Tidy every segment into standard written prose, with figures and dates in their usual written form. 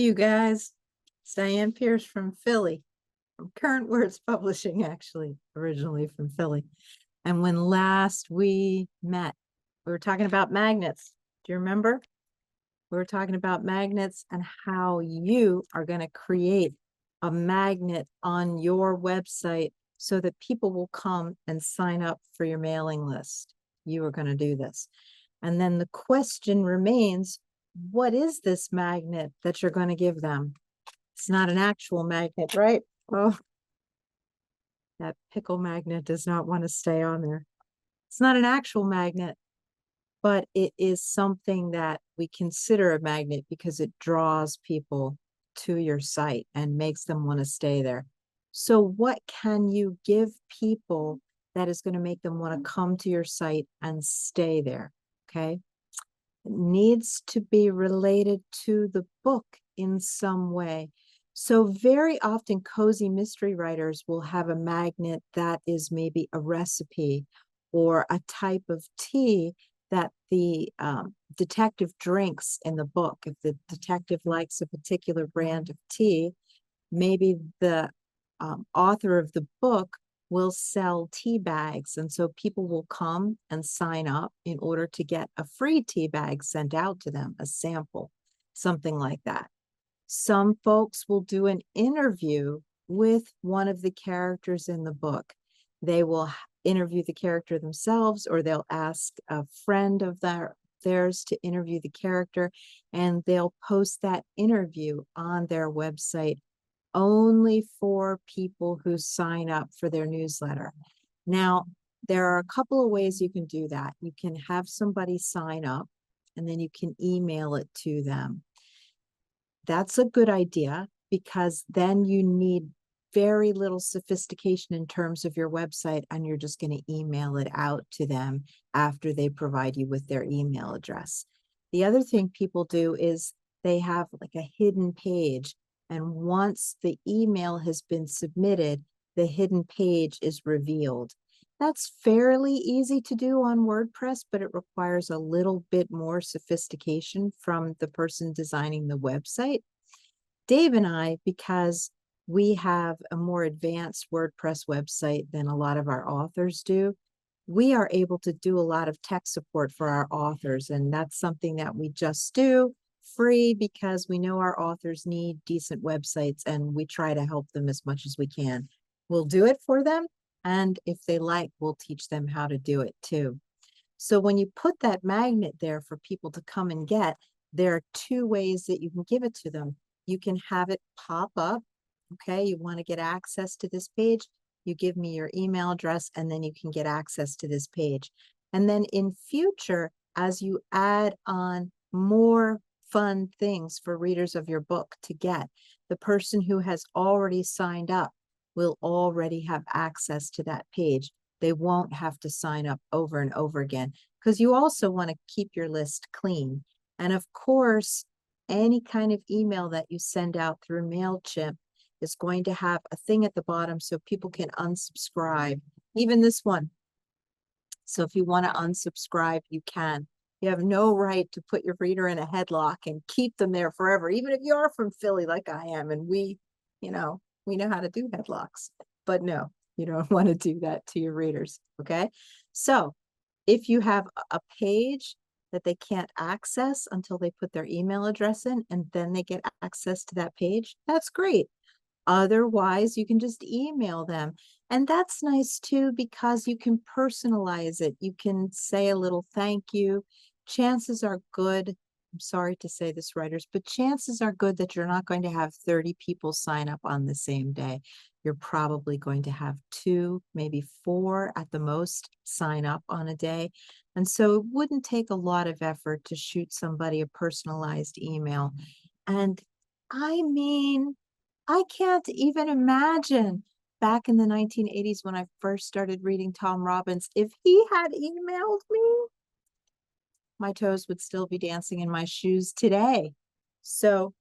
you guys. It's Dianne Pearce from Philly, from Current Words Publishing, actually, originally from Philly. And when last we met, we were talking about magnets. Do you remember? We were talking about magnets and how you are going to create a magnet on your website so that people will come and sign up for your mailing list. You are going to do this. And then the question remains, what is this magnet that you're going to give them? It's not an actual magnet, right? Oh, that pickle magnet does not want to stay on there. It's not an actual magnet, but it is something that we consider a magnet because it draws people to your site and makes them want to stay there. So what can you give people that is going to make them want to come to your site and stay there? Okay. It needs to be related to the book in some way. So very often cozy mystery writers will have a magnet that is maybe a recipe or a type of tea that the detective drinks in the book. If the detective likes a particular brand of tea, maybe the author of the book will sell tea bags. And so people will come and sign up in order to get a free tea bag sent out to them, a sample, something like that. Some folks will do an interview with one of the characters in the book. They will interview the character themselves, or they'll ask a friend of theirs to interview the character, and they'll post that interview on their website only for people who sign up for their newsletter. Now, there are a couple of ways you can do that. You can have somebody sign up and then you can email it to them. That's a good idea because then you need very little sophistication in terms of your website, and you're just going to email it out to them after they provide you with their email address. The other thing people do is they have like a hidden page. And once the email has been submitted, the hidden page is revealed. That's fairly easy to do on WordPress, but it requires a little bit more sophistication from the person designing the website. Dave and I, because we have a more advanced WordPress website than a lot of our authors do, we are able to do a lot of tech support for our authors. And that's something that we just do free because we know our authors need decent websites and we try to help them as much as we can. We'll do it for them. And if they like, we'll teach them how to do it too. So when you put that magnet there for people to come and get, there are two ways that you can give it to them. You can have it pop up. Okay, you want to get access to this page, you give me your email address, and then you can get access to this page. And then in future, as you add on more fun things for readers of your book to get, the person who has already signed up will already have access to that page. They won't have to sign up over and over again because you also want to keep your list clean. And of course, any kind of email that you send out through MailChimp is going to have a thing at the bottom so people can unsubscribe, even this one. So if you want to unsubscribe, you can. You have no right to put your reader in a headlock and keep them there forever, even if you're from Philly like I am, and we know how to do headlocks. But no, you don't want to do that to your readers, okay? So if you have a page that they can't access until they put their email address in, and then they get access to that page, that's great. Otherwise, you can just email them. And that's nice too, because you can personalize it. You can say a little thank you. Chances are good, I'm sorry to say this, writers, but chances are good that you're not going to have 30 people sign up on the same day. You're probably going to have 2, maybe 4 at the most sign up on a day. And so it wouldn't take a lot of effort to shoot somebody a personalized email. And I mean, I can't even imagine back in the 1980s when I first started reading Tom Robbins, if he had emailed me, my toes would still be dancing in my shoes today. So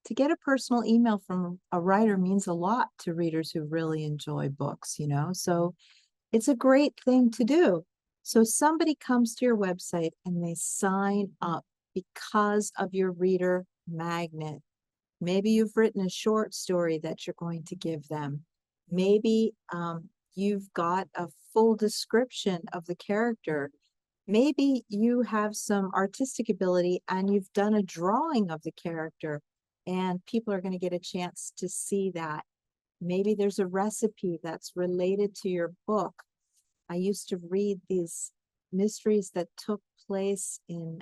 to get a personal email from a writer means a lot to readers who really enjoy books, so it's a great thing to do. So somebody comes to your website and they sign up because of your reader magnet. Maybe you've written a short story that you're going to give them. Maybe you've got a full description of the character. Maybe you have some artistic ability and you've done a drawing of the character, and people are going to get a chance to see that. Maybe there's a recipe that's related to your book. I used to read these mysteries that took place in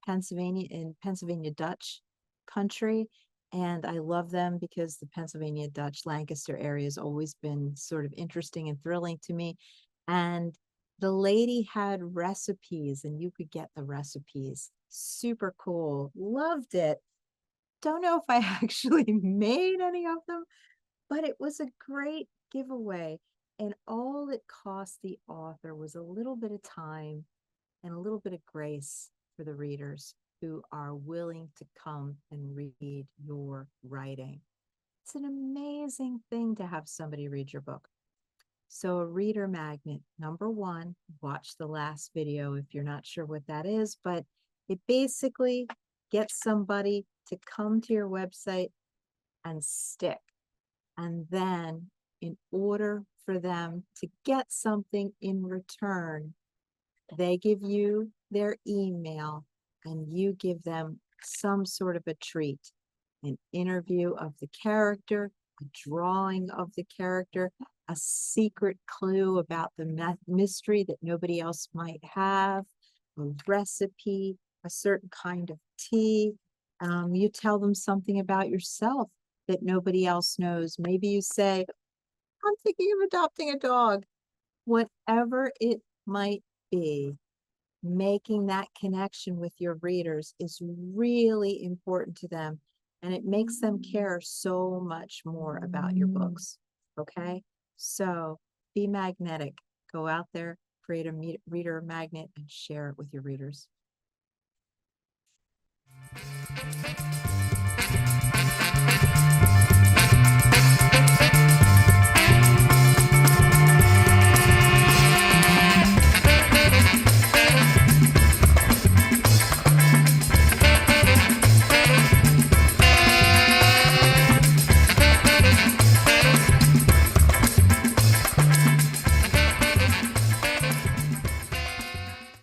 Pennsylvania Dutch country. And I love them because the Pennsylvania Dutch Lancaster area has always been sort of interesting and thrilling to me. And the lady had recipes and you could get the recipes. Super cool. Loved it. Don't know if I actually made any of them, but it was a great giveaway. And all it cost the author was a little bit of time and a little bit of grace for the readers who are willing to come and read your writing. It's an amazing thing to have somebody read your book. So a reader magnet, number one, watch the last video if you're not sure what that is, but it basically gets somebody to come to your website and stick. And then in order for them to get something in return, they give you their email and you give them some sort of a treat, an interview of the character, a drawing of the character, a secret clue about the mystery that nobody else might have, a recipe, a certain kind of tea. You tell them something about yourself that nobody else knows. Maybe you say, I'm thinking of adopting a dog. Whatever it might be, making that connection with your readers is really important to them, and it makes them care so much more about your books. Okay, so be magnetic. Go out there, create a reader magnet, and share it with your readers.